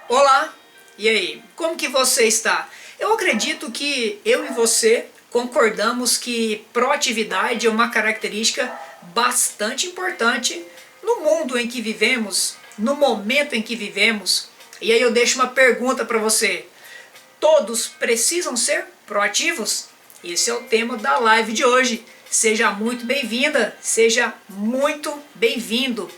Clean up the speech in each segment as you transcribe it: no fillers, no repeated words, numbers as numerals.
Olá, e aí? Como que você está? Eu acredito que eu e você concordamos que proatividade é uma característica bastante importante no mundo em que vivemos, no momento em que vivemos. E aí eu deixo uma pergunta para você. Todos precisam ser proativos? Esse é o tema da live de hoje. Seja muito bem-vinda, seja muito bem-vindo.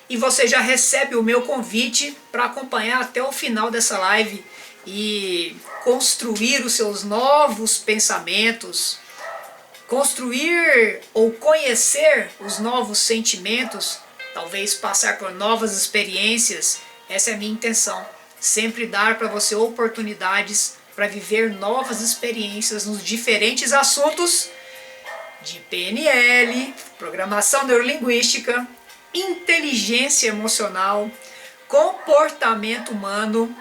E você já recebe o meu convite para acompanhar até o final dessa live e construir os seus novos pensamentos, construir ou conhecer os novos sentimentos, talvez passar por novas experiências. Essa é a minha intenção. Sempre dar para você oportunidades para viver novas experiências nos diferentes assuntos de PNL, programação neurolinguística, inteligência emocional, comportamento humano,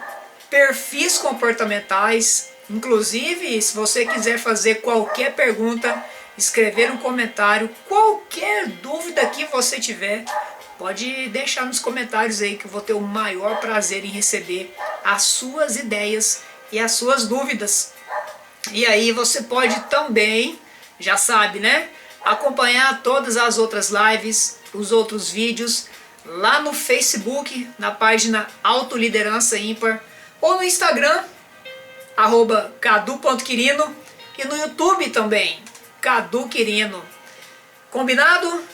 perfis comportamentais. Inclusive, se você quiser fazer qualquer pergunta, escrever um comentário, qualquer dúvida que você tiver, pode deixar nos comentários aí que eu vou ter o maior prazer em receber as suas ideias e as suas dúvidas. E aí você pode também, já sabe, né? Acompanhar todas as outras lives, os outros vídeos lá no Facebook, na página Autoliderança Ímpar, ou no Instagram, @cadu.quirino, e no YouTube também, Cadu Quirino. Combinado?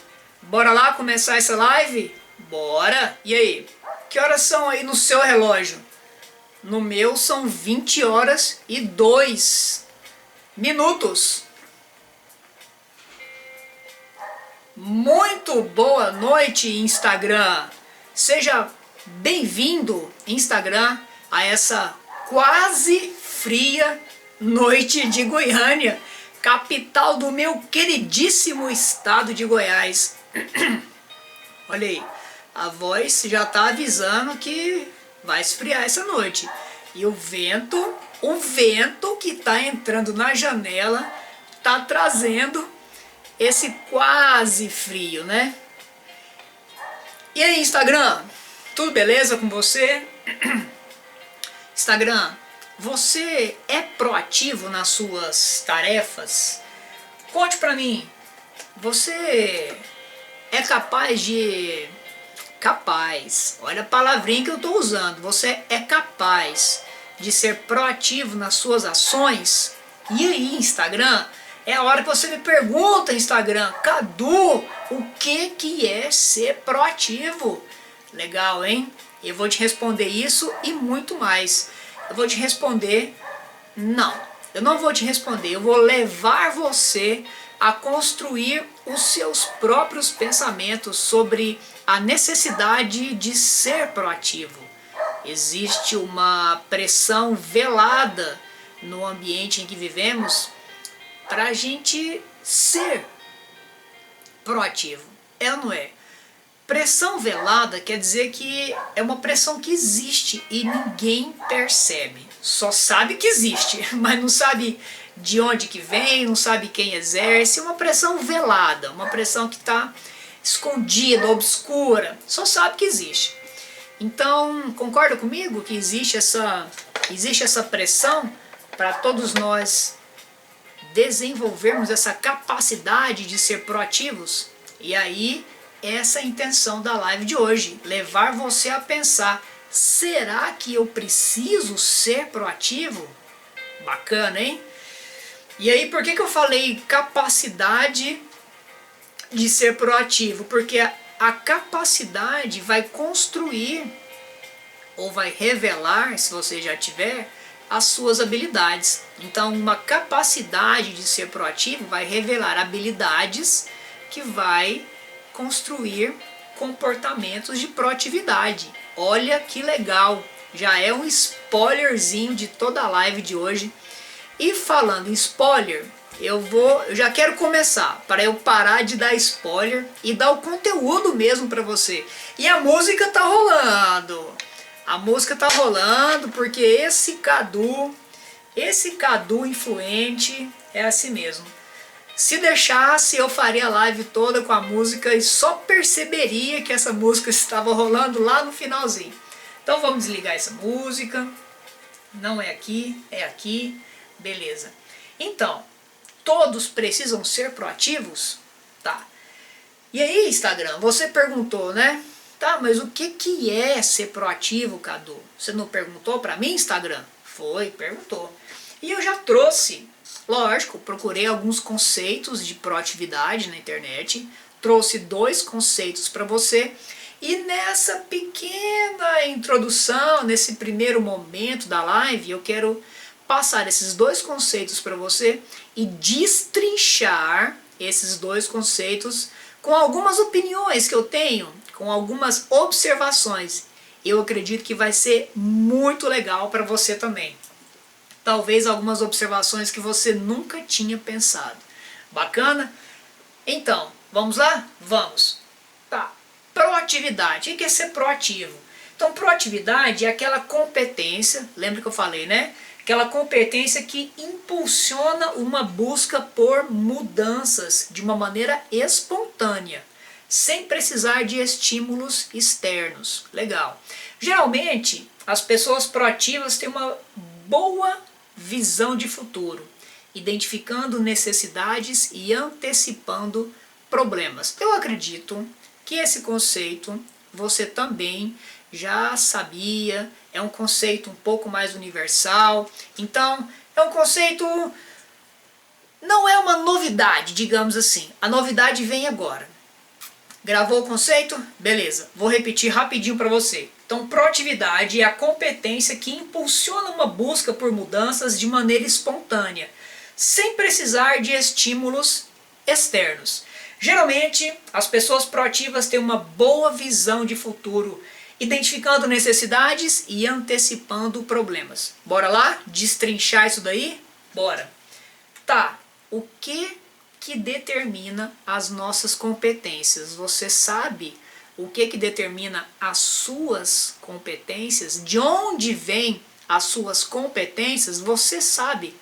Bora lá começar essa live? Bora! E aí? Que horas são aí no seu relógio? No meu são 20 horas e 2 minutos. Muito boa noite, Instagram! Seja bem-vindo, Instagram, a essa quase fria noite de Goiânia, capital do meu queridíssimo estado de Goiás. Olha aí, a voz já está avisando que vai esfriar essa noite. E o vento que está entrando na janela está trazendo esse quase frio, né? E aí, Instagram, tudo beleza com você? Instagram, você é proativo nas suas tarefas? Conte pra mim, você é capaz de... olha a palavrinha que eu estou usando. Você é capaz de ser proativo nas suas ações? E aí, Instagram, é a hora que você me pergunta, Instagram, Cadu, o que é ser proativo? Legal, hein? Eu vou te responder isso e muito mais. Eu vou te responder, não, eu não vou te responder, eu vou levar você a construir os seus próprios pensamentos sobre a necessidade de ser proativo. Existe uma pressão velada no ambiente em que vivemos para a gente ser proativo. É ou não é? Pressão velada quer dizer que é uma pressão que existe e ninguém percebe. Só sabe que existe, mas não sabe de onde que vem, não sabe quem exerce. É uma pressão velada, uma pressão que está escondida, obscura. Só sabe que existe. Então, concorda comigo que existe essa pressão para todos nós desenvolvermos essa capacidade de ser proativos? E aí, essa é a intenção da live de hoje, levar você a pensar, será que eu preciso ser proativo? Bacana, hein? E aí, por que eu falei capacidade de ser proativo? Porque a capacidade vai construir, ou vai revelar, se você já tiver, as suas habilidades. Então, uma capacidade de ser proativo vai revelar habilidades que vai construir comportamentos de proatividade. Olha que legal! Já é um spoilerzinho de toda a live de hoje. E falando em spoiler, eu já quero começar, para eu parar de dar spoiler e dar o conteúdo mesmo para você. E a música tá rolando. A música tá rolando porque esse Cadu influente é assim mesmo. Se deixasse, eu faria a live toda com a música e só perceberia que essa música estava rolando lá no finalzinho. Então vamos desligar essa música. Não é aqui, é aqui. Beleza. Então, todos precisam ser proativos? Tá. E aí, Instagram, você perguntou, né? Tá, mas o que é ser proativo, Cadu? Você não perguntou pra mim, Instagram? Foi, perguntou. E eu já trouxe, lógico, procurei alguns conceitos de proatividade na internet, trouxe 2 conceitos para você, e nessa pequena introdução, nesse primeiro momento da live, eu quero passar esses 2 conceitos para você e destrinchar esses 2 conceitos com algumas opiniões que eu tenho, com algumas observações. Eu acredito que vai ser muito legal para você também. Talvez algumas observações que você nunca tinha pensado. Bacana? Então, vamos lá? Vamos. Tá. Proatividade. O que é ser proativo? Então, proatividade é aquela competência, lembra que eu falei, né? Aquela competência que impulsiona uma busca por mudanças de uma maneira espontânea, sem precisar de estímulos externos. Legal. Geralmente, as pessoas proativas têm uma boa visão de futuro, identificando necessidades e antecipando problemas. Eu acredito que esse conceito você também já sabia, é um conceito um pouco mais universal, então é um conceito, não é uma novidade, digamos assim, a novidade vem agora. Gravou o conceito? Beleza, vou repetir rapidinho para você. Então, proatividade é a competência que impulsiona uma busca por mudanças de maneira espontânea, sem precisar de estímulos externos. Geralmente, as pessoas proativas têm uma boa visão de futuro, identificando necessidades e antecipando problemas. Bora lá? Destrinchar isso daí? Bora! Tá, o que determina as nossas competências? Você sabe o que determina as suas competências? De onde vêm as suas competências? Você sabe.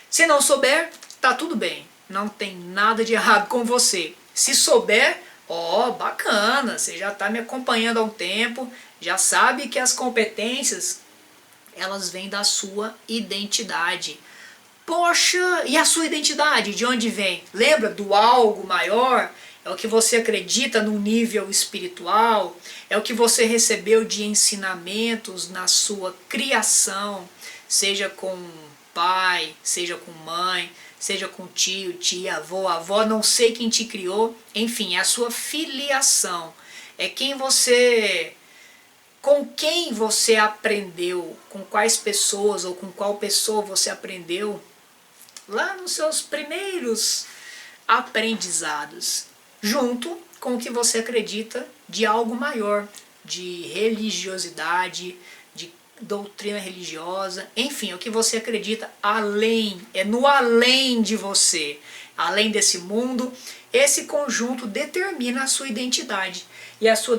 Se não souber, tá tudo bem. Não tem nada de errado com você. Se souber, ó, bacana, você já está me acompanhando há um tempo, já sabe que as competências, elas vêm da sua identidade. Poxa, e a sua identidade, de onde vem? Lembra do algo maior? É o que você acredita no nível espiritual, é o que você recebeu de ensinamentos na sua criação, seja com pai, seja com mãe, seja com tio, tia, avó, não sei quem te criou, enfim, é a sua filiação, é com quem você aprendeu, com quais pessoas ou com qual pessoa você aprendeu lá nos seus primeiros aprendizados, junto com o que você acredita de algo maior, de religiosidade, de doutrina religiosa, enfim, o que você acredita além, é no além de você, além desse mundo. Esse conjunto determina a sua identidade. E a sua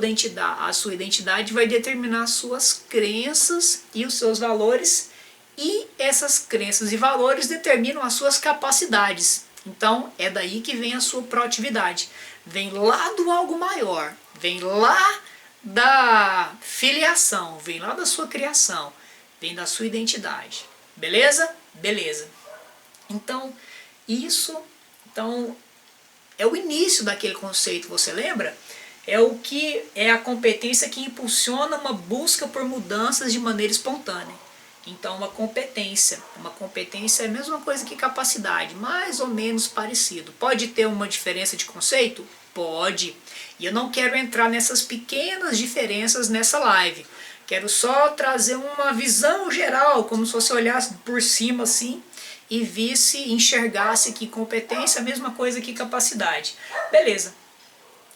identidade vai determinar as suas crenças e os seus valores, e essas crenças e valores determinam as suas capacidades. Então é daí que vem a sua proatividade. Vem lá do algo maior, vem lá da filiação, vem lá da sua criação, vem da sua identidade. Beleza? Beleza. Então, então é o início daquele conceito, você lembra? É o que é a competência que impulsiona uma busca por mudanças de maneira espontânea. Então, uma competência é a mesma coisa que capacidade, mais ou menos parecido. Pode ter uma diferença de conceito? Pode. E eu não quero entrar nessas pequenas diferenças nessa live. Quero só trazer uma visão geral, como se você olhasse por cima assim e enxergasse que competência é a mesma coisa que capacidade. Beleza.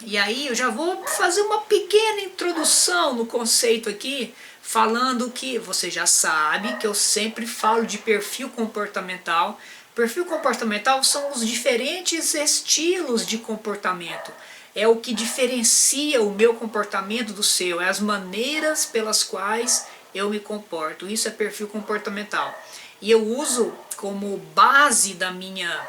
E aí eu já vou fazer uma pequena introdução no conceito aqui, falando que você já sabe que eu sempre falo de perfil comportamental. Perfil comportamental são os diferentes estilos de comportamento. É o que diferencia o meu comportamento do seu, é as maneiras pelas quais eu me comporto. Isso é perfil comportamental. E eu uso como base da minha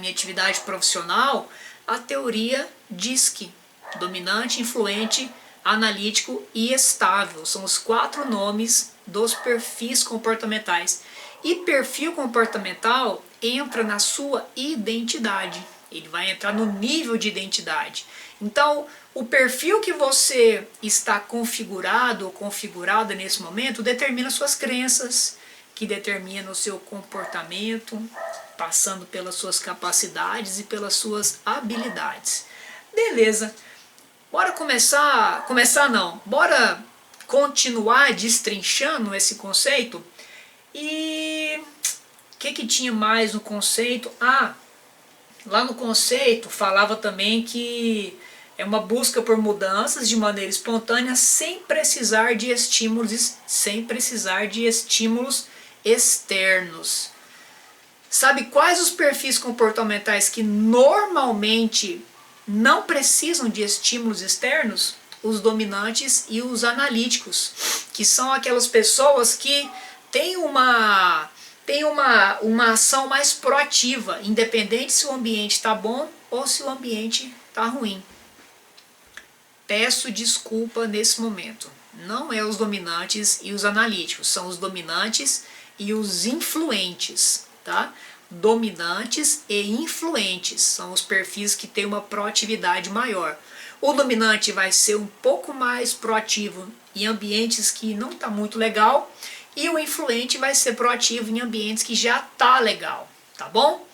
atividade profissional a teoria DISC, dominante, influente, analítico e estável. São os 4 nomes dos perfis comportamentais. E perfil comportamental entra na sua identidade. Ele vai entrar no nível de identidade. Então, o perfil que você está configurado ou configurada nesse momento determina suas crenças, que determina o seu comportamento, passando pelas suas capacidades e pelas suas habilidades. Beleza. Bora bora continuar destrinchando esse conceito. E o que tinha mais no conceito? Lá no conceito falava também que é uma busca por mudanças de maneira espontânea sem precisar de estímulos externos. Sabe quais os perfis comportamentais que normalmente não precisam de estímulos externos? Os dominantes e os analíticos, que são aquelas pessoas que têm uma ação mais proativa, independente se o ambiente está bom ou se o ambiente está ruim. Peço desculpa nesse momento. Não é os dominantes e os analíticos, são os dominantes e os influentes, tá? Dominantes e influentes são os perfis que têm uma proatividade maior. O dominante vai ser um pouco mais proativo em ambientes que não está muito legal, e o influente vai ser proativo em ambientes que já tá legal, tá bom?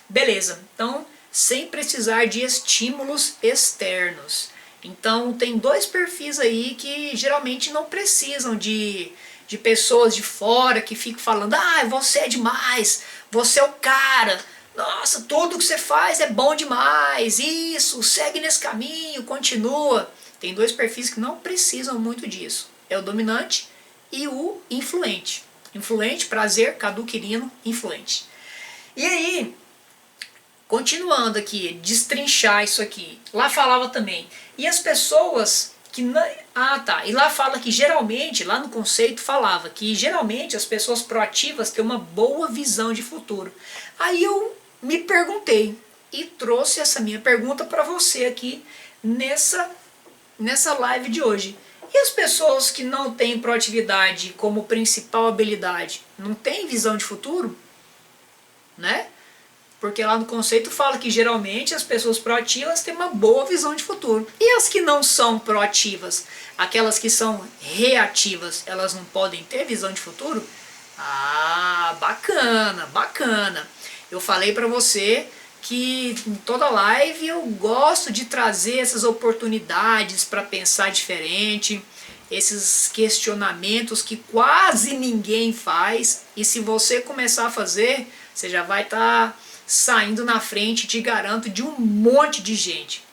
Beleza, então sem precisar de estímulos externos. Então tem 2 perfis aí que geralmente não precisam de pessoas de fora que ficam falando: você é demais, você é o cara, nossa, tudo que você faz é bom demais, isso, segue nesse caminho, continua. Tem 2 perfis que não precisam muito disso, é o dominante e o influente. Influente, prazer, caduquirino, influente. E aí, continuando aqui, destrinchar isso aqui. Lá falava também. E as pessoas que não... E lá fala que geralmente, lá no conceito falava que geralmente as pessoas proativas têm uma boa visão de futuro. Aí eu me perguntei e trouxe essa minha pergunta para você aqui nessa live de hoje. E as pessoas que não têm proatividade como principal habilidade, não têm visão de futuro? Né? Porque lá no conceito fala que geralmente as pessoas proativas têm uma boa visão de futuro. E as que não são proativas, aquelas que são reativas, elas não podem ter visão de futuro? Bacana, bacana. Eu falei para você que em toda live eu gosto de trazer essas oportunidades para pensar diferente, esses questionamentos que quase ninguém faz, e se você começar a fazer, você já vai estar saindo na frente, te garanto, de um monte de gente.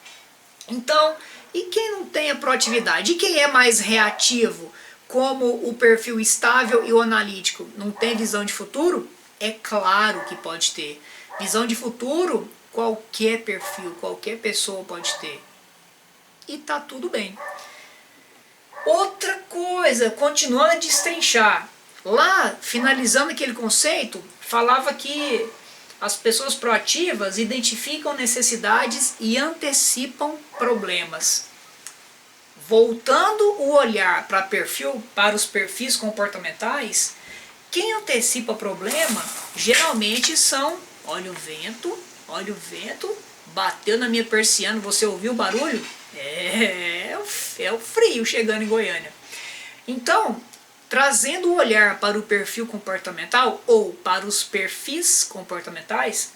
Então, e quem não tem a proatividade? E quem é mais reativo, como o perfil estável e o analítico, não tem visão de futuro? É claro que pode ter. Visão de futuro, qualquer perfil, qualquer pessoa pode ter. E tá tudo bem. Outra coisa, continuando a destrinchar. Lá, finalizando aquele conceito, falava que as pessoas proativas identificam necessidades e antecipam problemas. Voltando o olhar para os perfis comportamentais, quem antecipa problema geralmente são... Olha o vento, bateu na minha persiana, você ouviu o barulho? É o frio chegando em Goiânia. Então, trazendo o olhar para o perfil comportamental ou para os perfis comportamentais,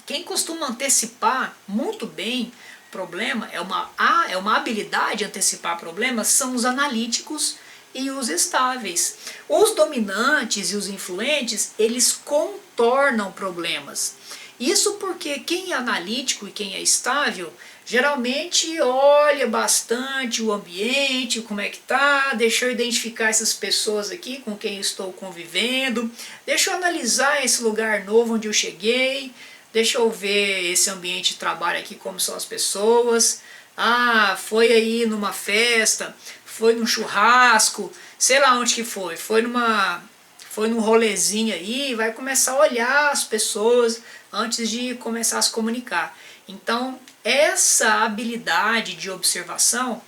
quem costuma antecipar muito bem problema, é uma habilidade antecipar problemas, são os analíticos e os estáveis. Os dominantes e os influentes, eles contornam problemas. Isso porque quem é analítico e quem é estável, geralmente olha bastante o ambiente, como é que tá, deixa eu identificar essas pessoas aqui com quem eu estou convivendo, deixa eu analisar esse lugar novo onde eu cheguei, deixa eu ver esse ambiente de trabalho aqui, como são as pessoas, foi aí numa festa, foi num churrasco, sei lá onde que foi num rolezinho aí, vai começar a olhar as pessoas antes de começar a se comunicar. Então, essa habilidade de observação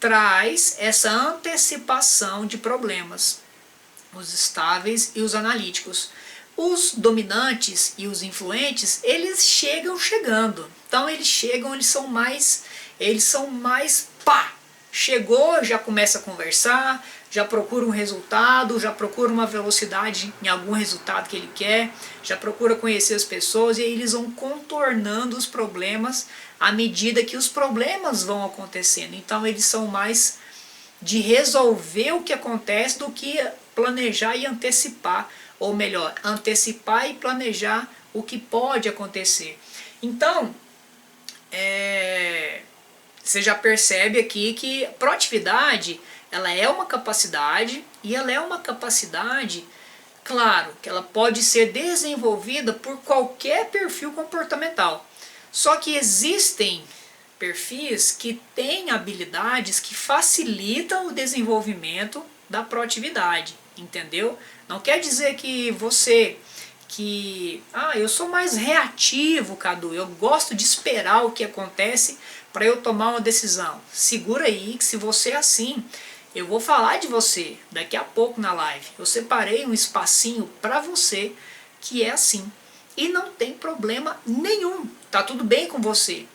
traz essa antecipação de problemas, os estáveis e os analíticos. Os dominantes e os influentes, eles chegam chegando. Então eles chegam, eles são mais pá! Chegou, já começa a conversar, já procura um resultado, já procura uma velocidade em algum resultado que ele quer, já procura conhecer as pessoas e aí eles vão contornando os problemas à medida que os problemas vão acontecendo. Então eles são mais de resolver o que acontece do que planejar e antecipar, ou melhor, antecipar e planejar o que pode acontecer. Então, você já percebe aqui que proatividade, ela é uma capacidade, e ela é uma capacidade, claro, que ela pode ser desenvolvida por qualquer perfil comportamental. Só que existem perfis que têm habilidades que facilitam o desenvolvimento da proatividade, entendeu? Não quer dizer que você eu sou mais reativo, Cadu, eu gosto de esperar o que acontece para eu tomar uma decisão. Segura aí que se você é assim, eu vou falar de você daqui a pouco na live. Eu separei um espacinho para você que é assim. E não tem problema nenhum, tá tudo bem com você.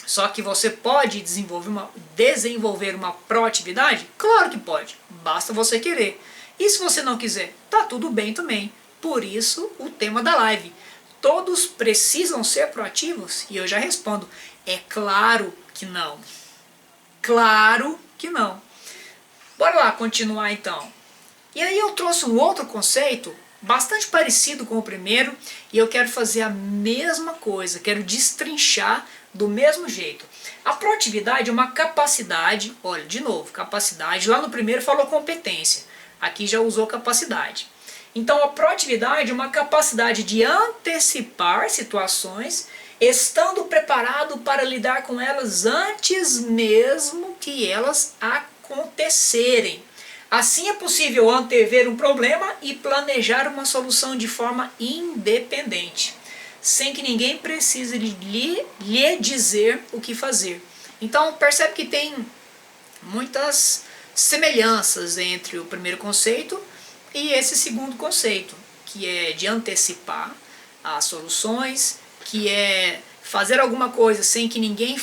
Só que você pode desenvolver uma proatividade? Claro que pode, basta você querer. E se você não quiser, tá tudo bem também. Por isso o tema da live. Todos precisam ser proativos? E eu já respondo, é claro que não. Claro que não. Bora lá continuar então. E aí eu trouxe um outro conceito bastante parecido com o primeiro e eu quero fazer a mesma coisa, quero destrinchar do mesmo jeito. A proatividade é uma capacidade, olha, de novo, capacidade, lá no primeiro falou competência, aqui já usou capacidade. Então a proatividade é uma capacidade de antecipar situações, estando preparado para lidar com elas antes mesmo que elas acontecerem. Assim é possível antever um problema e planejar uma solução de forma independente, sem que ninguém precise lhe dizer o que fazer. Então percebe que tem muitas semelhanças entre o primeiro conceito e esse segundo conceito, que é de antecipar as soluções, que é fazer alguma coisa sem que ninguém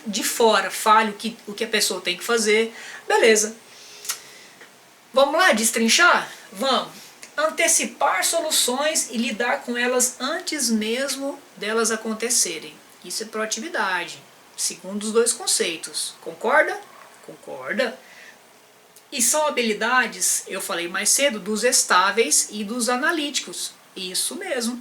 de fora fale o que a pessoa tem que fazer. Beleza. Vamos lá destrinchar? Vamos. Antecipar soluções e lidar com elas antes mesmo delas acontecerem. Isso é proatividade, segundo os dois conceitos. Concorda? Concorda? E são habilidades, eu falei mais cedo, dos estáveis e dos analíticos. Isso mesmo.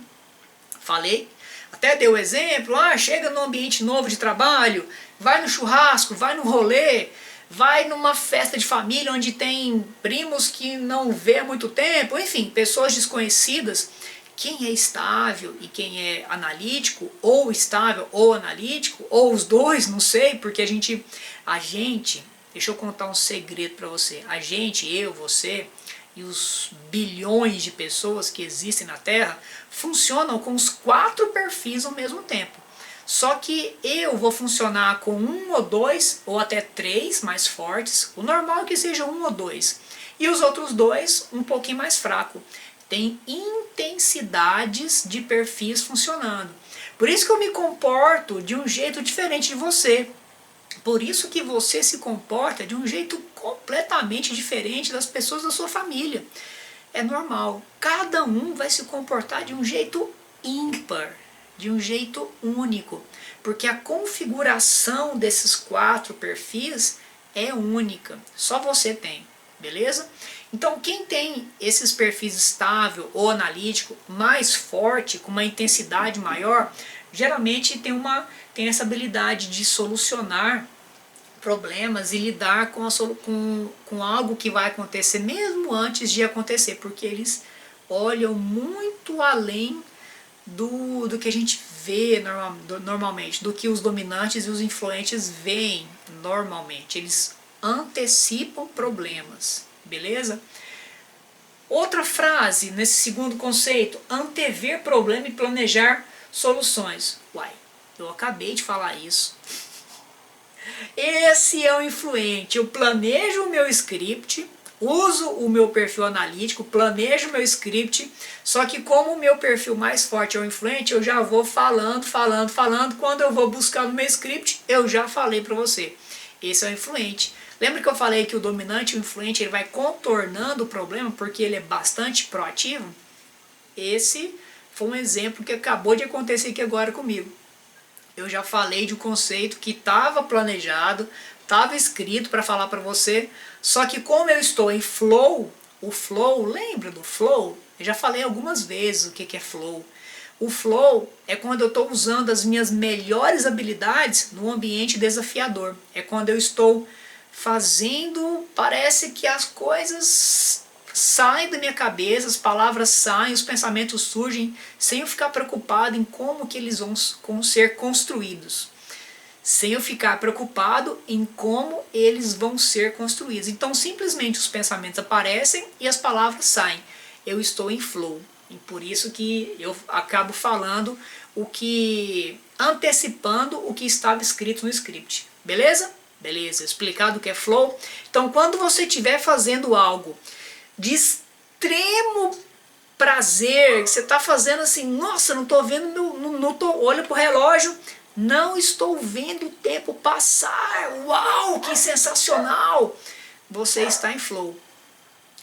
Falei, até dei o exemplo, chega num ambiente novo de trabalho, vai no churrasco, vai no rolê, vai numa festa de família onde tem primos que não vê há muito tempo, enfim, pessoas desconhecidas. Quem é estável e quem é analítico, ou estável ou analítico, ou os dois, não sei, porque a gente, deixa eu contar um segredo para você, eu, você e os bilhões de pessoas que existem na Terra funcionam com os 4 perfis ao mesmo tempo. Só que eu vou funcionar com 1 ou 2, ou até 3 mais fortes. O normal é que seja 1 ou 2. E os outros 2 um pouquinho mais fraco. Tem intensidades de perfis funcionando. Por isso que eu me comporto de um jeito diferente de você. Por isso que você se comporta de um jeito completamente diferente das pessoas da sua família. É normal. Cada um vai se comportar de um jeito ímpar, de um jeito único, porque a configuração desses 4 perfis é única, só você tem, beleza? Então quem tem esses perfis estável ou analítico mais forte, com uma intensidade maior, geralmente tem essa habilidade de solucionar problemas e lidar com algo que vai acontecer mesmo antes de acontecer, porque eles olham muito além do que a gente vê normalmente, do que os dominantes e os influentes veem normalmente. Eles antecipam problemas, beleza? Outra frase nesse segundo conceito, antever problema e planejar soluções. Uai, eu acabei de falar isso. Esse é o influente. Eu planejo o meu script, uso o meu perfil analítico, planejo o meu script, só que como o meu perfil mais forte é o influente, eu já vou falando. Quando eu vou buscar no meu script, eu já falei para você. Esse é o influente. Lembra que eu falei que o dominante e o influente ele vai contornando o problema porque ele é bastante proativo? Esse foi um exemplo que acabou de acontecer aqui agora comigo. Eu já falei de um conceito que estava planejado, estava escrito para falar para você, só que como eu estou em flow, o flow, lembra do flow? Eu já falei algumas vezes o que é flow. O flow é quando eu estou usando as minhas melhores habilidades num ambiente desafiador. É quando eu estou fazendo, parece que as coisas saem da minha cabeça, as palavras saem, os pensamentos surgem, sem eu ficar preocupado em como que eles vão ser construídos. Sem eu ficar preocupado em como eles vão ser construídos. Então simplesmente os pensamentos aparecem e as palavras saem. Eu estou em flow. E por isso que eu acabo falando o que, antecipando o que estava escrito no script. Beleza? Beleza, explicado o que é flow. Então quando você estiver fazendo algo de extremo prazer, que você está fazendo assim, nossa, não estou vendo, olho para o relógio, não estou vendo o tempo passar, uau, que sensacional, você está em flow.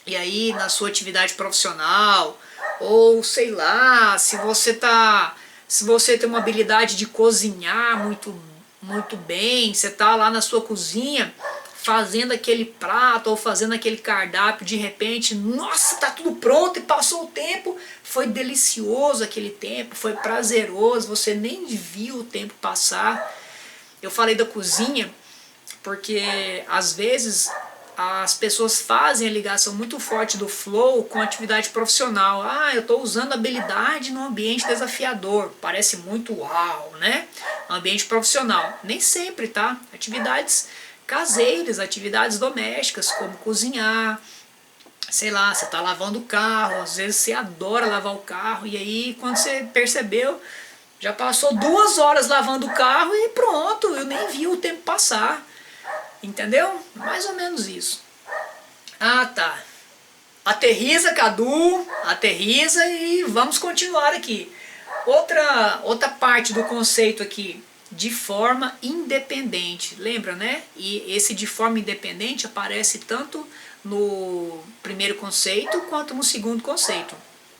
E aí na sua atividade profissional, ou sei lá, se você tem uma habilidade de cozinhar muito bem, você está lá na sua cozinha, fazendo aquele prato ou fazendo aquele cardápio, de repente, nossa, tá tudo pronto e passou o tempo, foi delicioso aquele tempo, foi prazeroso, você nem viu o tempo passar. Eu falei da cozinha porque às vezes as pessoas fazem a ligação muito forte do flow com a atividade profissional. Ah, eu estou usando habilidade num ambiente desafiador, parece muito uau, né? Ambiente profissional, nem sempre, tá? Atividades caseiras, atividades domésticas, como cozinhar, sei lá, você está lavando o carro, às vezes você adora lavar o carro, e aí quando você percebeu, já passou 2 horas lavando o carro e pronto, eu nem vi o tempo passar, entendeu? Mais ou menos isso. Ah, tá. Aterriza, Cadu, aterriza e vamos continuar aqui. Outra parte do conceito aqui, de forma independente, lembra, né? E esse de forma independente aparece tanto no primeiro conceito quanto no segundo conceito.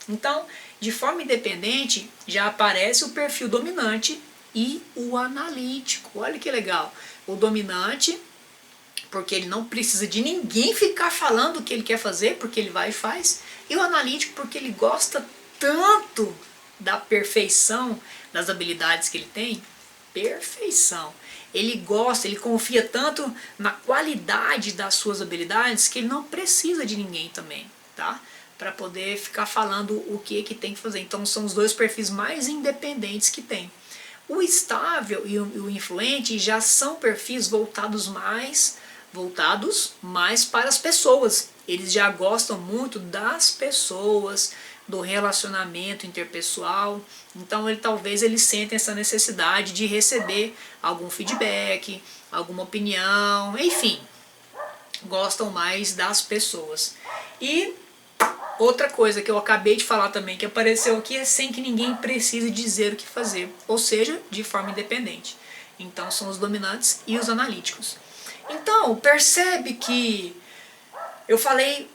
Então, de forma independente já aparece o perfil dominante e o analítico. Olha que legal. O dominante, porque ele não precisa de ninguém ficar falando o que ele quer fazer, porque ele vai e faz. E o analítico, porque ele gosta tanto da perfeição das habilidades que ele tem. Perfeição. Ele gosta, ele confia tanto na qualidade das suas habilidades que ele não precisa de ninguém também, tá? Para poder ficar falando o que tem que fazer. Então são os dois perfis mais independentes que tem. O estável e o influente já são perfis voltados mais para as pessoas. Eles já gostam muito das pessoas, do relacionamento interpessoal. Então talvez eles sentem essa necessidade de receber algum feedback, alguma opinião, enfim, gostam mais das pessoas. E outra coisa que eu acabei de falar também, que apareceu aqui, é sem que ninguém precise dizer o que fazer, ou seja, de forma independente. Então são os dominantes e os analíticos. Então percebe que eu falei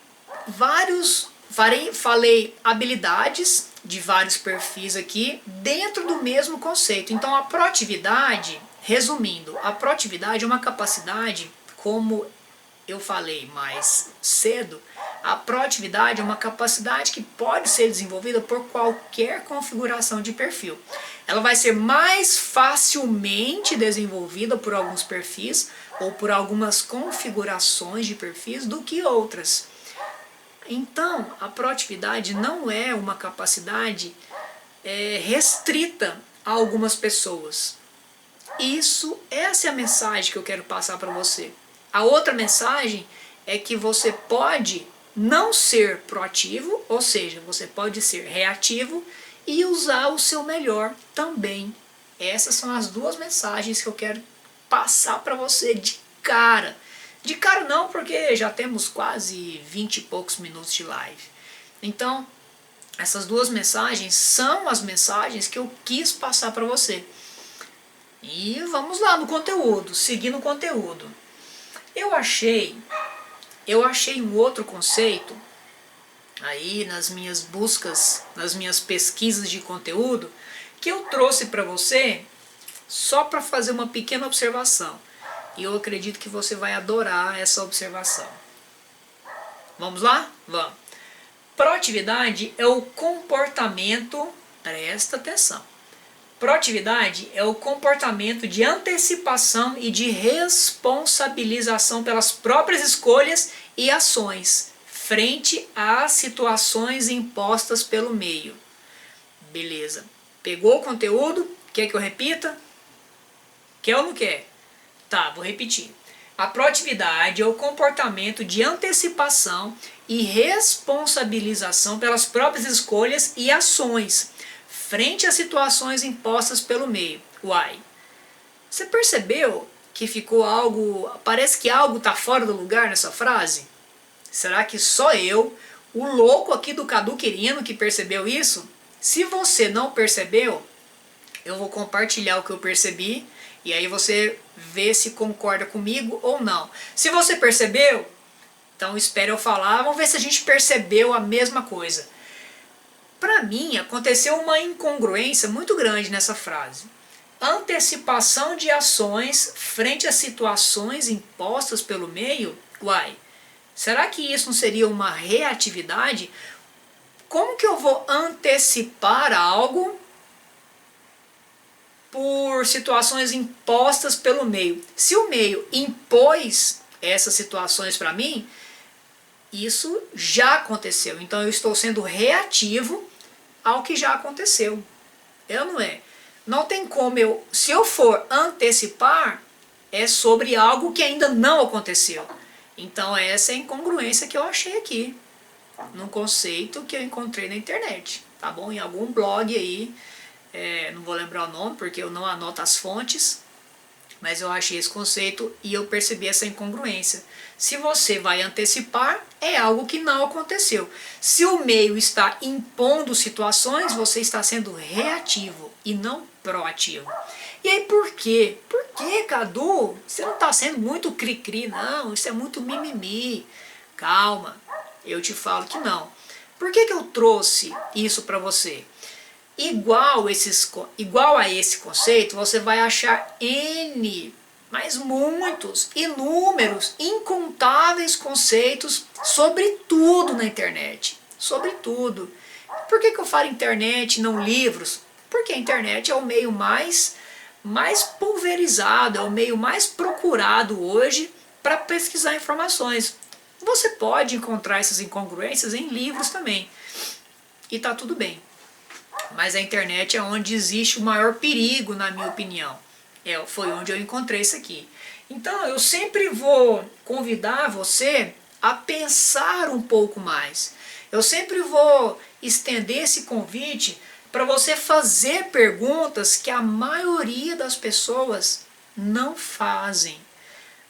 falei habilidades de vários perfis aqui dentro do mesmo conceito. Então a proatividade, resumindo, a proatividade é uma capacidade, como eu falei mais cedo, a proatividade é uma capacidade que pode ser desenvolvida por qualquer configuração de perfil. Ela vai ser mais facilmente desenvolvida por alguns perfis ou por algumas configurações de perfis do que outras. Então, a proatividade não é uma capacidade restrita a algumas pessoas. Essa é a mensagem que eu quero passar para você. A outra mensagem é que você pode não ser proativo, ou seja, você pode ser reativo e usar o seu melhor também. Essas são as duas mensagens que eu quero passar para você de cara. De cara não, porque já temos quase 20 e poucos minutos de live. Então, essas duas mensagens são as mensagens que eu quis passar para você. E vamos lá no conteúdo, seguindo o conteúdo. Eu achei um outro conceito aí nas minhas buscas, nas minhas pesquisas de conteúdo, que eu trouxe para você só para fazer uma pequena observação. E eu acredito que você vai adorar essa observação. Vamos lá? Vamos. Proatividade é o comportamento, presta atenção. Proatividade é o comportamento de antecipação e de responsabilização pelas próprias escolhas e ações frente às situações impostas pelo meio. Beleza. Pegou o conteúdo? Quer que eu repita? Quer ou não quer? Tá, vou repetir. A proatividade é o comportamento de antecipação e responsabilização pelas próprias escolhas e ações frente às situações impostas pelo meio. Uai, você percebeu que ficou algo, parece que algo está fora do lugar nessa frase? Será que só eu, o louco aqui do Cadu Quirino, que percebeu isso? Se você não percebeu, eu vou compartilhar o que eu percebi e aí você vê se concorda comigo ou não. Se você percebeu, então espere eu falar, vamos ver se a gente percebeu a mesma coisa. Para mim, aconteceu uma incongruência muito grande nessa frase. Antecipação de ações frente a situações impostas pelo meio? Uai, será que isso não seria uma reatividade? Como que eu vou antecipar algo por situações impostas pelo meio? Se o meio impôs essas situações para mim, isso já aconteceu. Então eu estou sendo reativo ao que já aconteceu. Eu não é. Não tem como eu, se eu for antecipar, é sobre algo que ainda não aconteceu. Então essa é a incongruência que eu achei aqui, num conceito que eu encontrei na internet, tá bom? Em algum blog aí, não vou lembrar o nome porque eu não anoto as fontes, mas eu achei esse conceito e eu percebi essa incongruência. Se você vai antecipar, é algo que não aconteceu. Se o meio está impondo situações, você está sendo reativo e não proativo. E aí por quê? Por que, Cadu? Você não está sendo muito cri-cri, não. Isso é muito mimimi. Calma, eu te falo que não. Por que eu trouxe isso para você? Igual a esse conceito, você vai achar N, mas muitos, inúmeros, incontáveis conceitos sobre tudo na internet. Sobre tudo. Por que eu falo internet e não livros? Porque a internet é o meio mais pulverizado, é o meio mais procurado hoje para pesquisar informações. Você pode encontrar essas incongruências em livros também. E tá tudo bem. Mas a internet é onde existe o maior perigo, na minha opinião. Foi onde eu encontrei isso aqui. Então eu sempre vou convidar você a pensar um pouco mais. Eu sempre vou estender esse convite para você fazer perguntas que a maioria das pessoas não fazem.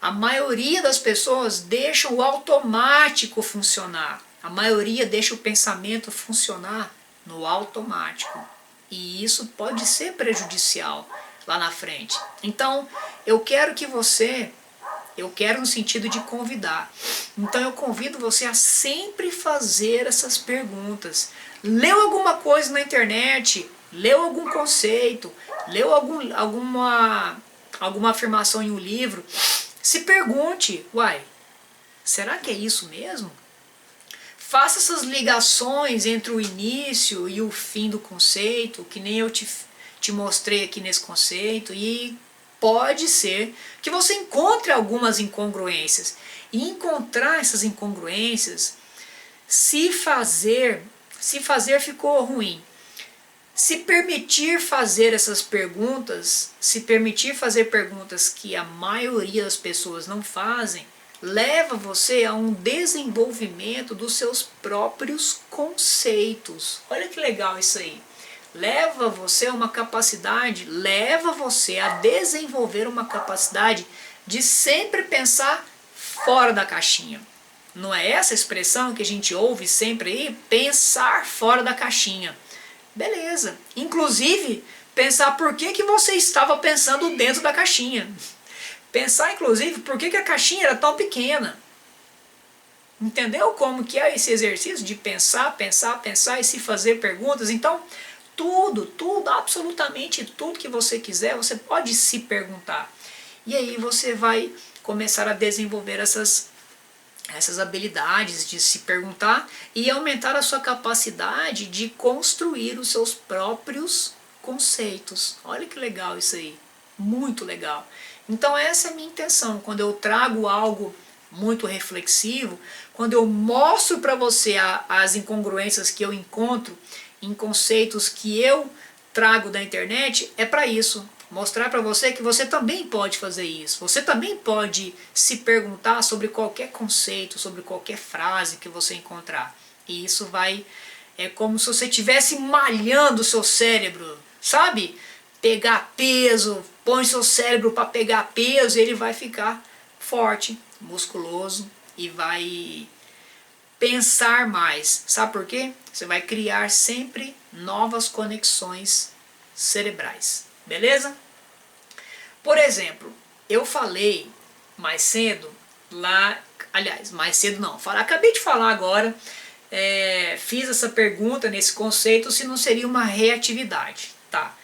A maioria das pessoas deixam o automático funcionar. A maioria deixa o pensamento funcionar no automático. E isso pode ser prejudicial lá na frente. Então, eu quero no sentido de convidar. Então eu convido você a sempre fazer essas perguntas. Leu alguma coisa na internet? Leu algum conceito? Leu alguma afirmação em um livro? Se pergunte, uai, será que é isso mesmo? Faça essas ligações entre o início e o fim do conceito, que nem eu te mostrei aqui nesse conceito, e pode ser que você encontre algumas incongruências. E encontrar essas incongruências, se fazer ficou ruim. Se permitir fazer essas perguntas, se permitir fazer perguntas que a maioria das pessoas não fazem, leva você a um desenvolvimento dos seus próprios conceitos. Olha que legal isso aí. leva você a uma capacidade, leva você a desenvolver uma capacidade de sempre pensar fora da caixinha. Não é essa expressão que a gente ouve sempre aí? Pensar fora da caixinha. Beleza. Inclusive, pensar por que você estava pensando dentro da caixinha. Pensar, inclusive, por que a caixinha era tão pequena. Entendeu como que é esse exercício de pensar, pensar, pensar e se fazer perguntas? Então, tudo, absolutamente tudo que você quiser, você pode se perguntar. E aí você vai começar a desenvolver essas habilidades de se perguntar e aumentar a sua capacidade de construir os seus próprios conceitos. Olha que legal isso aí, muito legal. Então essa é a minha intenção, quando eu trago algo muito reflexivo, quando eu mostro para você as incongruências que eu encontro em conceitos que eu trago da internet, é para isso. Mostrar para você que você também pode fazer isso. Você também pode se perguntar sobre qualquer conceito, sobre qualquer frase que você encontrar. E isso é como se você estivesse malhando o seu cérebro, sabe? Pegar peso, põe seu cérebro para pegar peso e ele vai ficar forte, musculoso e vai pensar mais. Sabe por quê? Você vai criar sempre novas conexões cerebrais. Beleza? Por exemplo, eu falei mais cedo lá, aliás, mais cedo não, acabei de falar agora, fiz essa pergunta nesse conceito se não seria uma reatividade, tá?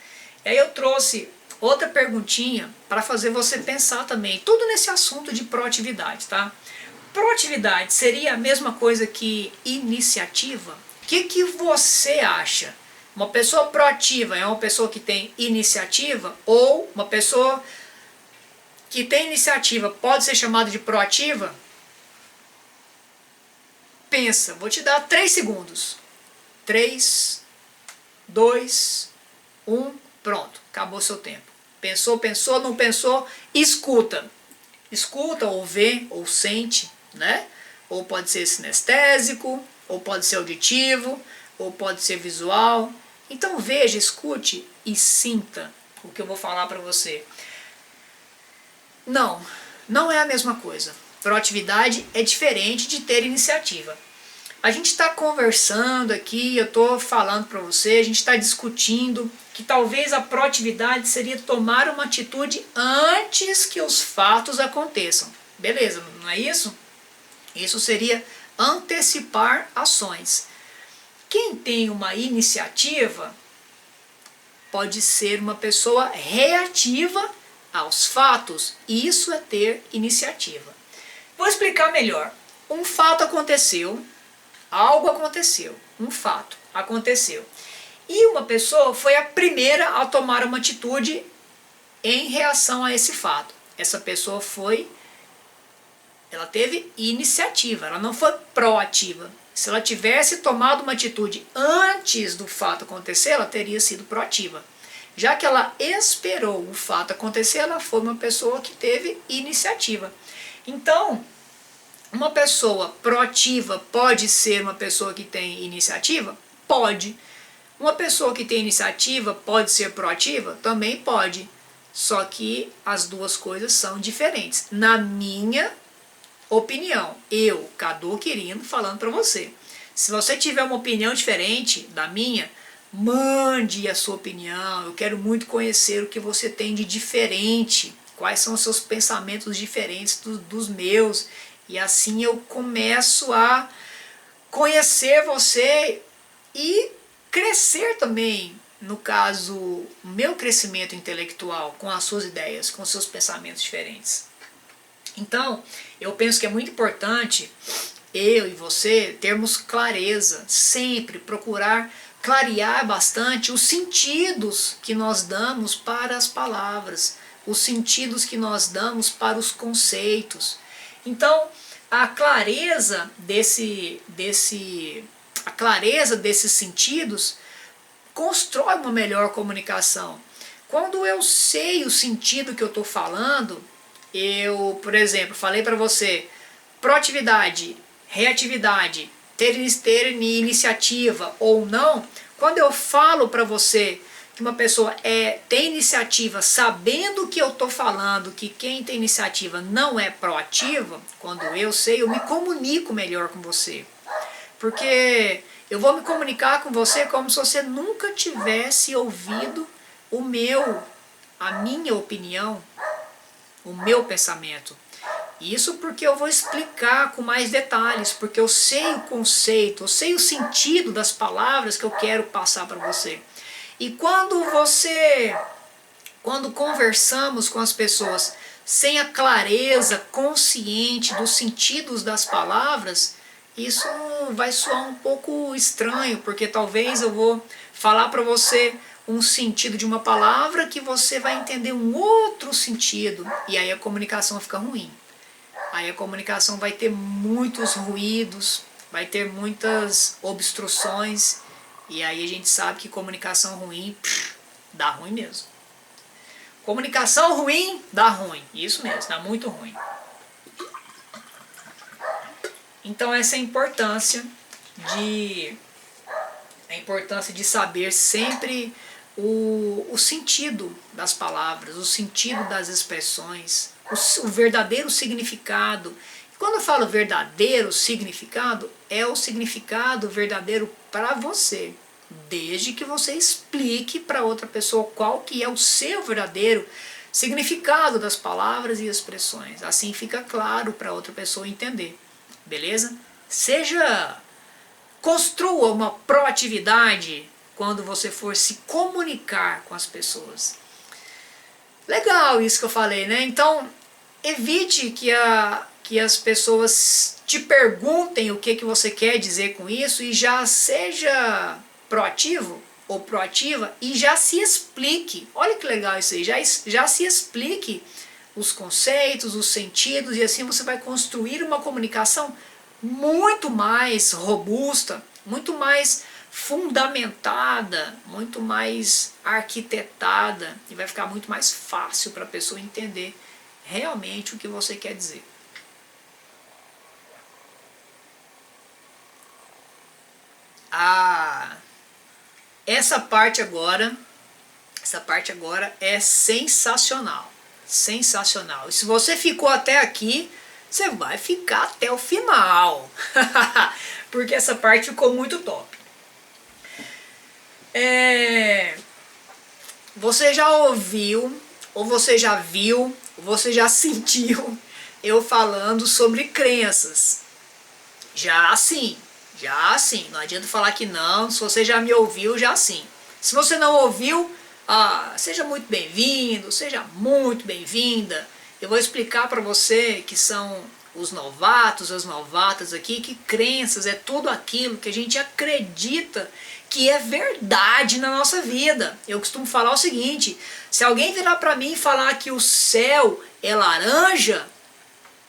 E aí eu trouxe outra perguntinha para fazer você pensar também, tudo nesse assunto de proatividade, tá? Proatividade seria a mesma coisa que iniciativa? O que você acha? Uma pessoa proativa é uma pessoa que tem iniciativa, ou uma pessoa que tem iniciativa pode ser chamada de proativa? Pensa, vou te dar 3 segundos. 3, 2, 1, pronto, acabou seu tempo. Pensou, pensou, não pensou, escuta. Escuta ou vê ou sente, né? Ou pode ser sinestésico, ou pode ser auditivo, ou pode ser visual. Então veja, escute e sinta o que eu vou falar para você. Não é a mesma coisa. Proatividade é diferente de ter iniciativa. A gente está conversando aqui, eu estou falando para você, a gente está discutindo que talvez a proatividade seria tomar uma atitude antes que os fatos aconteçam. Beleza, não é isso? Isso seria antecipar ações. Quem tem uma iniciativa pode ser uma pessoa reativa aos fatos. Isso é ter iniciativa. Vou explicar melhor. Um fato aconteceu, algo aconteceu, um fato aconteceu. E uma pessoa foi a primeira a tomar uma atitude em reação a esse fato. Essa pessoa ela teve iniciativa, ela não foi proativa. Se ela tivesse tomado uma atitude antes do fato acontecer, ela teria sido proativa. Já que ela esperou o fato acontecer, ela foi uma pessoa que teve iniciativa. Então, uma pessoa proativa pode ser uma pessoa que tem iniciativa? Pode. Uma pessoa que tem iniciativa pode ser proativa? Também pode. Só que as duas coisas são diferentes. Na minha opinião, eu, Cadu Quirino, falando para você. Se você tiver uma opinião diferente da minha, mande a sua opinião. Eu quero muito conhecer o que você tem de diferente. Quais são os seus pensamentos diferentes dos meus. E assim eu começo a conhecer você e crescer também, no caso, o meu crescimento intelectual com as suas ideias, com os seus pensamentos diferentes. Então, eu penso que é muito importante eu e você termos clareza, sempre procurar clarear bastante os sentidos que nós damos para as palavras, os sentidos que nós damos para os conceitos. Então, a clareza desses sentidos constrói uma melhor comunicação. Quando eu sei o sentido que eu estou falando, eu, por exemplo, falei para você, proatividade, reatividade, ter iniciativa ou não, quando eu falo para você que uma pessoa tem iniciativa, sabendo que eu estou falando que quem tem iniciativa não é proativa, quando eu sei, eu me comunico melhor com você. Porque eu vou me comunicar com você como se você nunca tivesse ouvido a minha opinião, o meu pensamento. Isso porque eu vou explicar com mais detalhes, porque eu sei o conceito, eu sei o sentido das palavras que eu quero passar para você. E quando conversamos com as pessoas sem a clareza consciente dos sentidos das palavras, isso vai soar um pouco estranho, porque talvez eu vou falar para você um sentido de uma palavra que você vai entender um outro sentido, e aí a comunicação fica ruim. Aí a comunicação vai ter muitos ruídos, vai ter muitas obstruções, e aí a gente sabe que comunicação ruim, dá ruim mesmo. Comunicação ruim, dá ruim. Isso mesmo, dá muito ruim. Então essa é a importância de saber sempre o sentido das palavras, o sentido das expressões, o verdadeiro significado. E quando eu falo verdadeiro significado, é o significado verdadeiro para você, desde que você explique para outra pessoa qual que é o seu verdadeiro significado das palavras e expressões. Assim fica claro para outra pessoa entender, beleza? Construa uma proatividade quando você for se comunicar com as pessoas. Legal isso que eu falei, né? Então, evite que as pessoas te perguntem o que você quer dizer com isso e já seja proativo ou proativa e já se explique. Olha que legal isso aí, já se explique os conceitos, os sentidos, e assim você vai construir uma comunicação muito mais robusta, muito mais fundamentada, muito mais arquitetada, e vai ficar muito mais fácil para a pessoa entender realmente o que você quer dizer. Essa parte agora é sensacional, sensacional. E se você ficou até aqui, você vai ficar até o final, porque essa parte ficou muito top. Você já ouviu, ou você já viu, ou você já sentiu eu falando sobre crenças? Já sim, não adianta falar que não. Se você já me ouviu, já sim. Se você não ouviu, seja muito bem-vindo, seja muito bem-vinda. Eu vou explicar para você que são os novatos, as novatas aqui, que crenças é tudo aquilo que a gente acredita que é verdade na nossa vida. Eu costumo falar o seguinte: se alguém virar para mim e falar que o céu é laranja,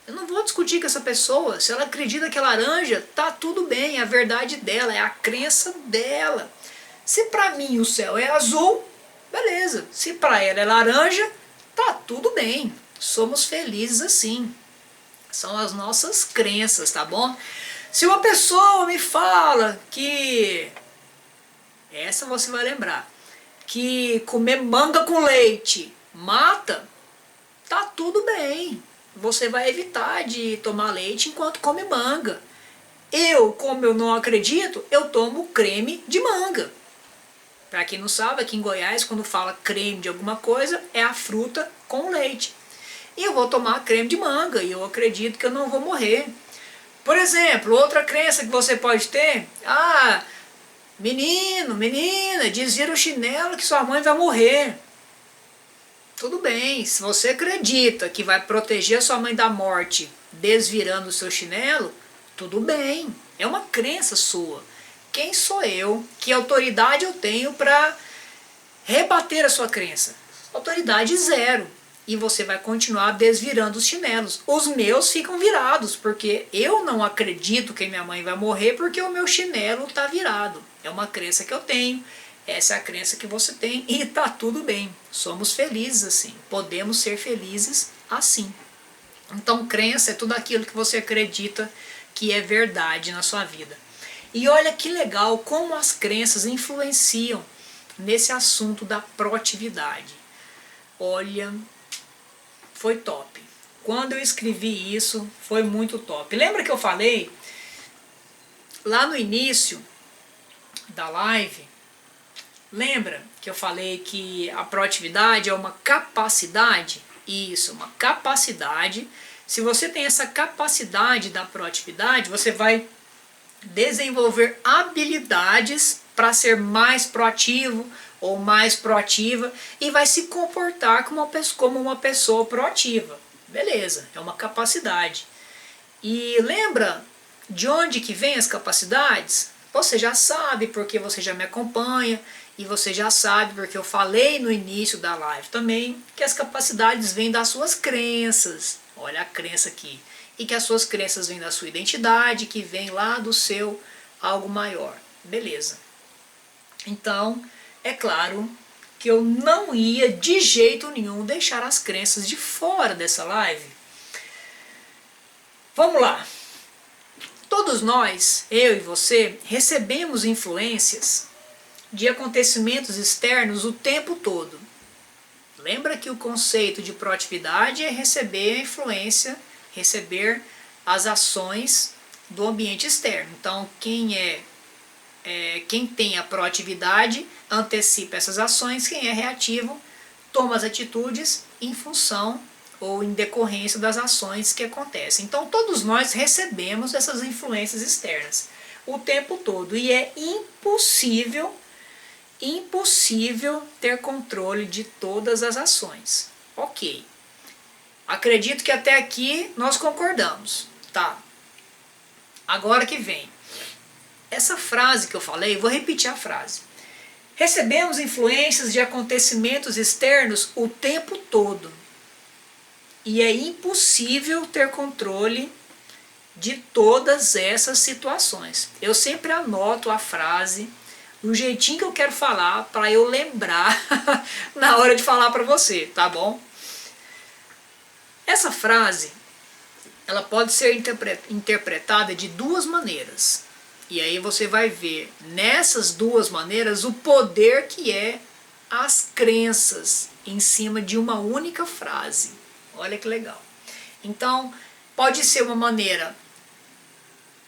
eu não vou discutir com essa pessoa. Se ela acredita que é laranja, tá tudo bem, é a verdade dela, é a crença dela. Se para mim o céu é azul, beleza. Se para ela é laranja, tá tudo bem. Somos felizes assim. São as nossas crenças, tá bom? Se uma pessoa me fala que, essa você vai lembrar, que comer manga com leite mata, tá tudo bem. Você vai evitar de tomar leite enquanto come manga. Como eu não acredito, eu tomo creme de manga. Para quem não sabe, aqui em Goiás, quando fala creme de alguma coisa, é a fruta com leite. E eu vou tomar creme de manga e eu acredito que eu não vou morrer. Por exemplo, outra crença que você pode ter: menino, menina, desvira o chinelo que sua mãe vai morrer. Tudo bem, se você acredita que vai proteger a sua mãe da morte desvirando o seu chinelo, tudo bem, é uma crença sua. Quem sou eu? Que autoridade eu tenho para rebater a sua crença? Autoridade zero. E você vai continuar desvirando os chinelos. Os meus ficam virados, porque eu não acredito que minha mãe vai morrer porque o meu chinelo está virado. É uma crença que eu tenho, essa é a crença que você tem, e tá tudo bem. Somos felizes assim, podemos ser felizes assim. Então crença é tudo aquilo que você acredita que é verdade na sua vida. E olha que legal como as crenças influenciam nesse assunto da proatividade. Olha, foi top. Quando eu escrevi isso, foi muito top. Lembra que eu falei lá no início da live? Lembra que eu falei que a proatividade é uma capacidade? Isso, uma capacidade. Se você tem essa capacidade da proatividade, você vai desenvolver habilidades para ser mais proativo ou mais proativa e vai se comportar como uma pessoa proativa. Beleza, é uma capacidade. E lembra de onde que vem as capacidades? Você já sabe porque você já me acompanha e você já sabe porque eu falei no início da live também que as capacidades vêm das suas crenças. Olha a crença aqui. E que as suas crenças vêm da sua identidade, que vem lá do seu algo maior. Beleza. Então, é claro que eu não ia de jeito nenhum deixar as crenças de fora dessa live. Vamos lá. Todos nós, eu e você, recebemos influências de acontecimentos externos o tempo todo. Lembra que o conceito de proatividade é receber a influência, receber as ações do ambiente externo. Então, quem tem a proatividade antecipa essas ações, quem é reativo toma as atitudes em função ou em decorrência das ações que acontecem. Então todos nós recebemos essas influências externas o tempo todo e é impossível ter controle de todas as ações. Ok. Acredito que até aqui nós concordamos, tá? Agora que vem. Essa frase que eu falei, vou repetir a frase. Recebemos influências de acontecimentos externos o tempo todo. E é impossível ter controle de todas essas situações. Eu sempre anoto a frase do jeitinho que eu quero falar para eu lembrar na hora de falar para você, tá bom? Essa frase, ela pode ser interpretada de duas maneiras. E aí você vai ver nessas duas maneiras o poder que é as crenças em cima de uma única frase. Olha que legal. Então, pode ser uma maneira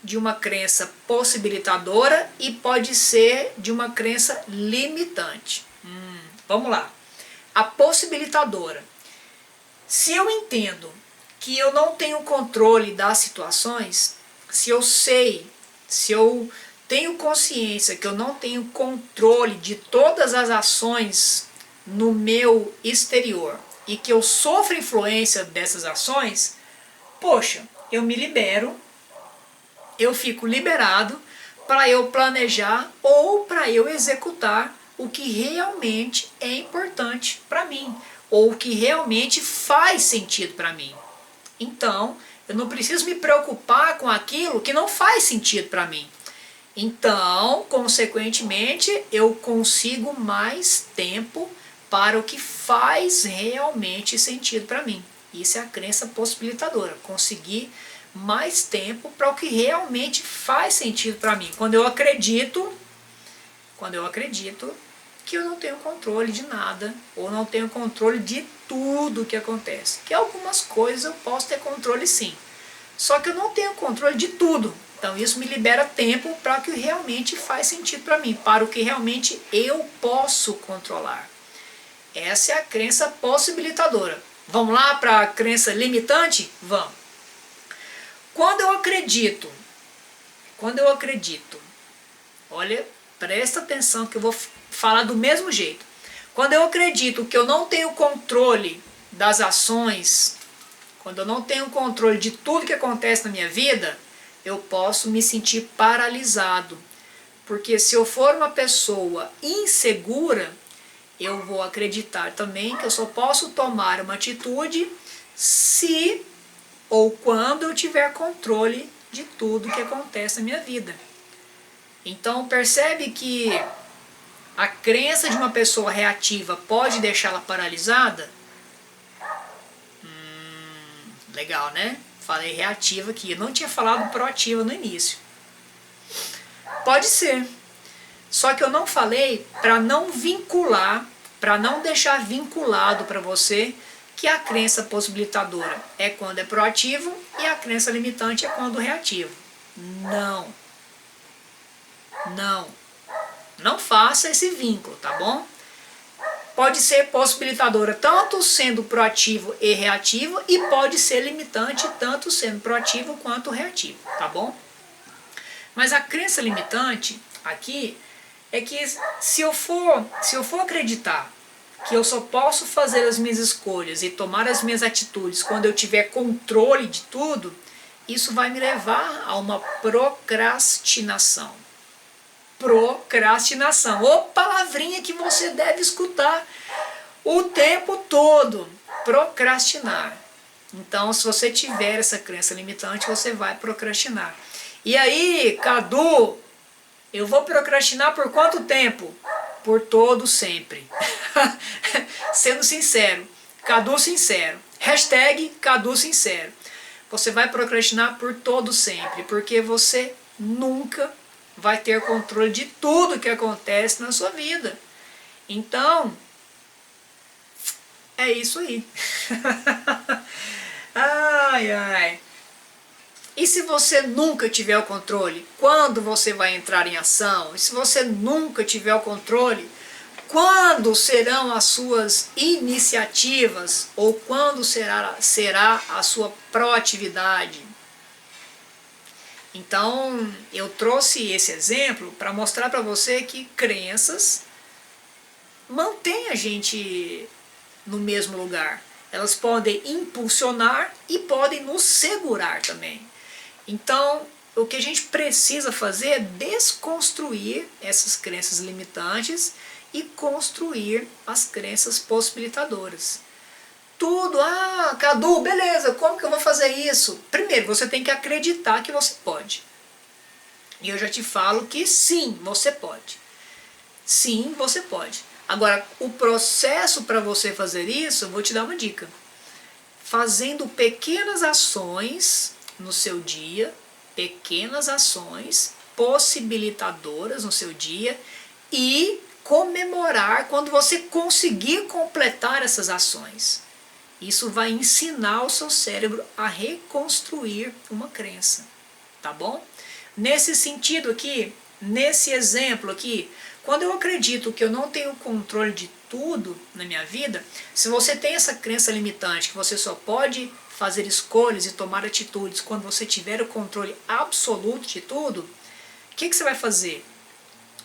de uma crença possibilitadora e pode ser de uma crença limitante. Vamos lá. A possibilitadora. Se eu entendo que eu não tenho controle das situações, se eu tenho consciência que eu não tenho controle de todas as ações no meu exterior e que eu sofro influência dessas ações, poxa, eu me libero, eu fico liberado para eu planejar ou para eu executar o que realmente é importante para mim, ou o que realmente faz sentido para mim. Então, eu não preciso me preocupar com aquilo que não faz sentido para mim. Então, consequentemente, eu consigo mais tempo para o que faz realmente sentido para mim. Isso é a crença possibilitadora, conseguir mais tempo para o que realmente faz sentido para mim. Quando eu acredito que eu não tenho controle de nada, ou não tenho controle de tudo que acontece. Que algumas coisas eu posso ter controle sim, só que eu não tenho controle de tudo. Então isso me libera tempo para o que realmente faz sentido para mim, para o que realmente eu posso controlar. Essa é a crença possibilitadora. Vamos lá para a crença limitante? Vamos. Quando eu acredito, olha, presta atenção que eu vou falar do mesmo jeito. Quando eu acredito que eu não tenho controle das ações, quando eu não tenho controle de tudo que acontece na minha vida, eu posso me sentir paralisado. Porque se eu for uma pessoa insegura, eu vou acreditar também que eu só posso tomar uma atitude se ou quando eu tiver controle de tudo que acontece na minha vida. Então percebe que a crença de uma pessoa reativa pode deixá-la paralisada? Legal, né? Falei reativa aqui, eu não tinha falado proativa no início. Pode ser. Só que eu não falei para não vincular, para não deixar vinculado para você que a crença possibilitadora é quando é proativo e a crença limitante é quando reativo. Não. Não. Não faça esse vínculo, tá bom? Pode ser possibilitadora tanto sendo proativo e reativo e pode ser limitante tanto sendo proativo quanto reativo, tá bom? Mas a crença limitante aqui é que se eu for acreditar que eu só posso fazer as minhas escolhas e tomar as minhas atitudes quando eu tiver controle de tudo, isso vai me levar a uma procrastinação. Procrastinação. Ô palavrinha que você deve escutar o tempo todo. Procrastinar. Então, se você tiver essa crença limitante, você vai procrastinar. E aí, Cadu, eu vou procrastinar por quanto tempo? Por todo sempre. Sendo sincero. Cadu sincero. Hashtag Cadu sincero. Você vai procrastinar por todo sempre, porque você nunca vai ter controle de tudo que acontece na sua vida. Então, é isso aí. Ai, ai. E se você nunca tiver o controle, quando você vai entrar em ação? E se você nunca tiver o controle, quando serão as suas iniciativas? Ou quando será a sua proatividade? Então, eu trouxe esse exemplo para mostrar para você que crenças mantêm a gente no mesmo lugar. Elas podem impulsionar e podem nos segurar também. Então, o que a gente precisa fazer é desconstruir essas crenças limitantes e construir as crenças possibilitadoras. Tudo, Cadu, beleza, como que eu vou fazer isso? Primeiro, você tem que acreditar que você pode. E eu já te falo que sim, você pode. Sim, você pode. Agora, o processo para você fazer isso, eu vou te dar uma dica. Fazendo pequenas ações no seu dia, pequenas ações possibilitadoras no seu dia e comemorar quando você conseguir completar essas ações. Isso vai ensinar o seu cérebro a reconstruir uma crença, tá bom? Nesse sentido aqui, nesse exemplo aqui, quando eu acredito que eu não tenho controle de tudo na minha vida, se você tem essa crença limitante, que você só pode fazer escolhas e tomar atitudes quando você tiver o controle absoluto de tudo, o que você vai fazer?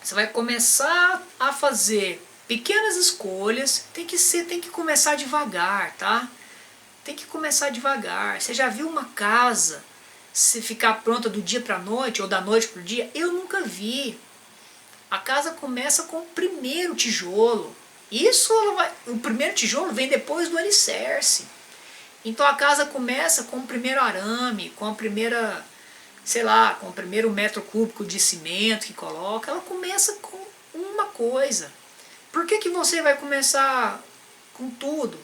Você vai começar a fazer pequenas escolhas, tem que começar devagar, tá? Tem que começar devagar. Você já viu uma casa se ficar pronta do dia para a noite ou da noite para o dia? Eu nunca vi. A casa começa com o primeiro tijolo. O primeiro tijolo vem depois do alicerce. Então a casa começa com o primeiro arame, com a primeira, sei lá, com o primeiro metro cúbico de cimento que coloca. Ela começa com uma coisa. Por que você vai começar com tudo?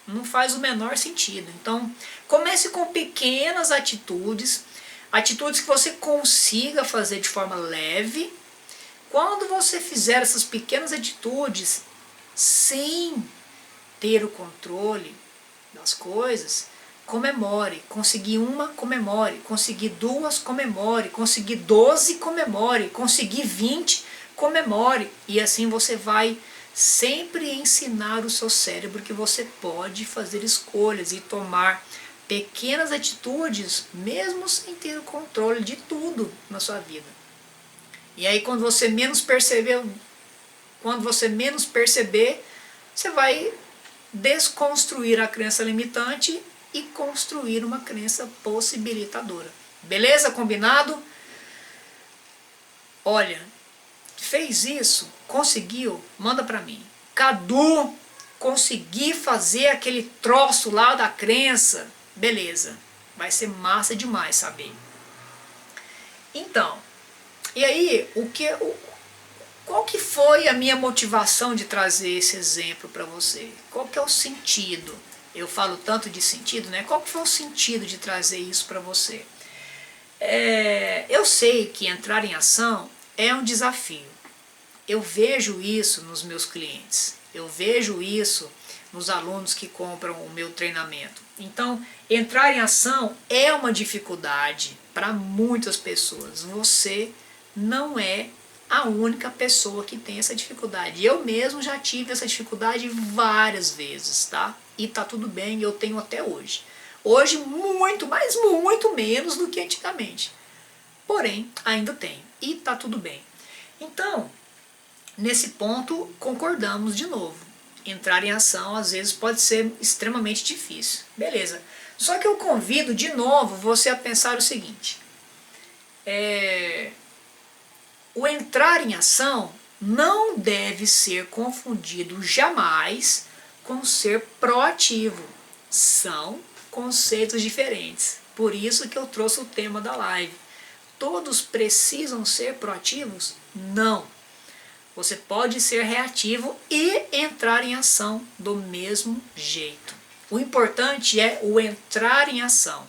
Não faz o menor sentido. Então, comece com pequenas atitudes, atitudes que você consiga fazer de forma leve. Quando você fizer essas pequenas atitudes sem ter o controle das coisas, comemore. Consegui uma, comemore. Consegui duas, comemore. Consegui 12, comemore. Consegui 20, comemore. E assim você vai sempre ensinar o seu cérebro que você pode fazer escolhas e tomar pequenas atitudes, mesmo sem ter o controle de tudo na sua vida. E aí quando você menos perceber, você vai desconstruir a crença limitante e construir uma crença possibilitadora. Beleza? Combinado? Olha, fez isso? Conseguiu? Manda pra mim. Cadu, consegui fazer aquele troço lá da crença. Beleza. Vai ser massa demais saber. Então, e aí, qual que foi a minha motivação de trazer esse exemplo para você? Qual que é o sentido? Eu falo tanto de sentido, né? Qual que foi o sentido de trazer isso para você? Eu sei que entrar em ação é um desafio. Eu vejo isso nos meus clientes. Eu vejo isso nos alunos que compram o meu treinamento. Então, entrar em ação é uma dificuldade para muitas pessoas. Você não é a única pessoa que tem essa dificuldade. Eu mesmo já tive essa dificuldade várias vezes, tá? E tá tudo bem, eu tenho até hoje. Hoje muito, mas muito menos do que antigamente. Porém, ainda tenho. E tá tudo bem. Então, nesse ponto, concordamos de novo. Entrar em ação, às vezes, pode ser extremamente difícil. Beleza. Só que eu convido, de novo, você a pensar o seguinte. O entrar em ação não deve ser confundido jamais com ser proativo. São conceitos diferentes. Por isso que eu trouxe o tema da live. Todos precisam ser proativos? Não. Você pode ser reativo e entrar em ação do mesmo jeito. O importante é o entrar em ação.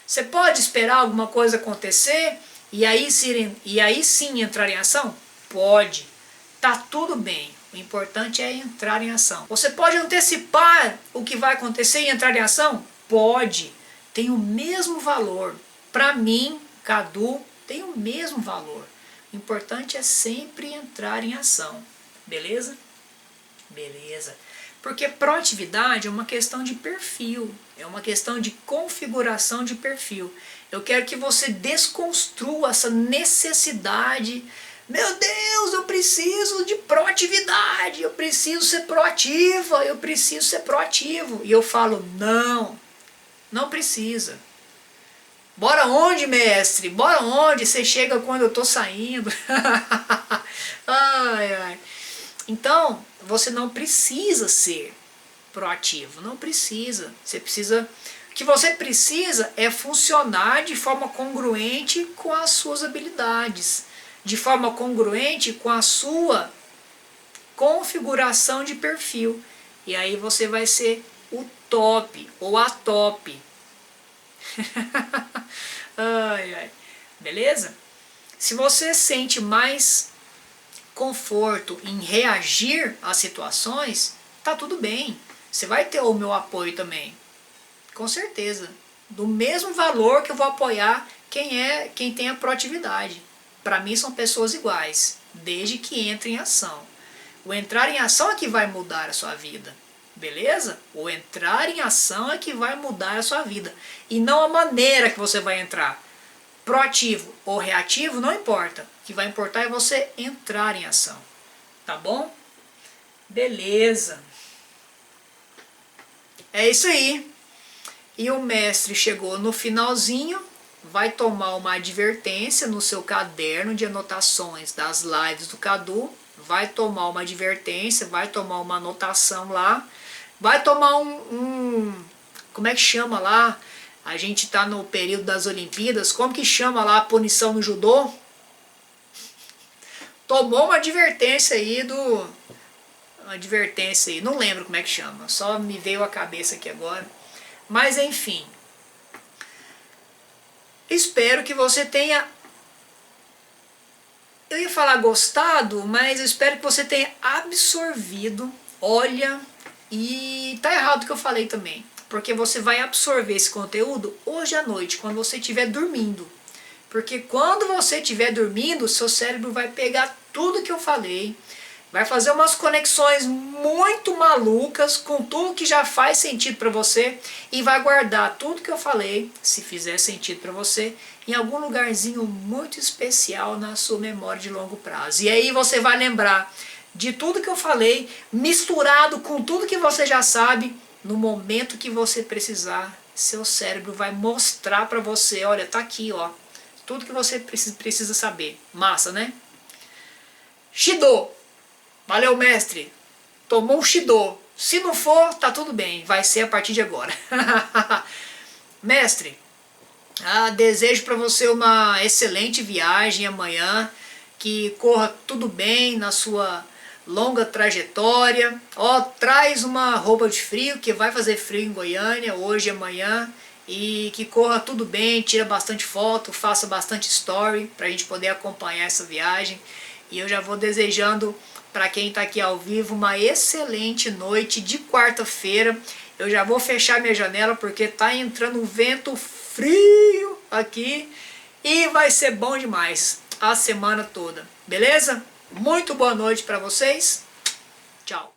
Você pode esperar alguma coisa acontecer e aí sim entrar em ação? Pode. Tá tudo bem. O importante é entrar em ação. Você pode antecipar o que vai acontecer e entrar em ação? Pode. Tem o mesmo valor. Para mim, Cadu, tem o mesmo valor. O importante é sempre entrar em ação. Beleza? Beleza. Porque proatividade é uma questão de perfil. É uma questão de configuração de perfil. Eu quero que você desconstrua essa necessidade. Meu Deus, eu preciso de proatividade. Eu preciso ser proativa. Eu preciso ser proativo. E eu falo, não. Não precisa. Bora onde, mestre? Bora onde? Você chega quando eu tô saindo. Ai, ai. Então, você não precisa ser proativo. Não precisa. Você precisa... O que você precisa é funcionar de forma congruente com as suas habilidades. De forma congruente com a sua configuração de perfil. E aí você vai ser o top ou a top. Ai, ai. Beleza? Se você sente mais conforto em reagir às situações, tá tudo bem. Você vai ter o meu apoio também. Com certeza. Do mesmo valor que eu vou apoiar quem tem a proatividade. Para mim são pessoas iguais, desde que entre em ação. O entrar em ação é que vai mudar a sua vida. Beleza? O entrar em ação é que vai mudar a sua vida. E não a maneira que você vai entrar. Proativo ou reativo, não importa. O que vai importar é você entrar em ação. Tá bom? Beleza. É isso aí. E o mestre chegou no finalzinho. Vai tomar uma advertência no seu caderno de anotações das lives do Cadu. Vai tomar uma advertência, vai tomar uma anotação lá. Vai tomar como é que chama lá? A gente está no período das Olimpíadas. Como que chama lá a punição no judô? Tomou uma advertência aí não lembro como é que chama. Só me veio à cabeça aqui agora. Mas enfim. Espero que você tenha... Eu ia falar gostado, mas eu espero que você tenha absorvido. Olha... E tá errado o que eu falei também, porque você vai absorver esse conteúdo hoje à noite, quando você estiver dormindo. Porque quando você estiver dormindo, seu cérebro vai pegar tudo que eu falei, vai fazer umas conexões muito malucas com tudo que já faz sentido para você e vai guardar tudo que eu falei, se fizer sentido para você, em algum lugarzinho muito especial na sua memória de longo prazo. E aí você vai lembrar de tudo que eu falei, misturado com tudo que você já sabe, no momento que você precisar, seu cérebro vai mostrar para você, olha, tá aqui, ó, tudo que você precisa saber. Massa, né? Shido. Valeu, mestre. Tomou um Shido. Se não for, tá tudo bem, vai ser a partir de agora. Mestre, desejo para você uma excelente viagem amanhã, que corra tudo bem na sua longa trajetória. Ó, traz uma roupa de frio, que vai fazer frio em Goiânia, hoje e amanhã. e que corra tudo bem, tira bastante foto, faça bastante story para a gente poder acompanhar essa viagem. E eu já vou desejando para quem está aqui ao vivo uma excelente noite de quarta-feira. Eu já vou fechar minha janela porque tá entrando um vento frio aqui e vai ser bom demais a semana toda, beleza? Muito boa noite para vocês. Tchau.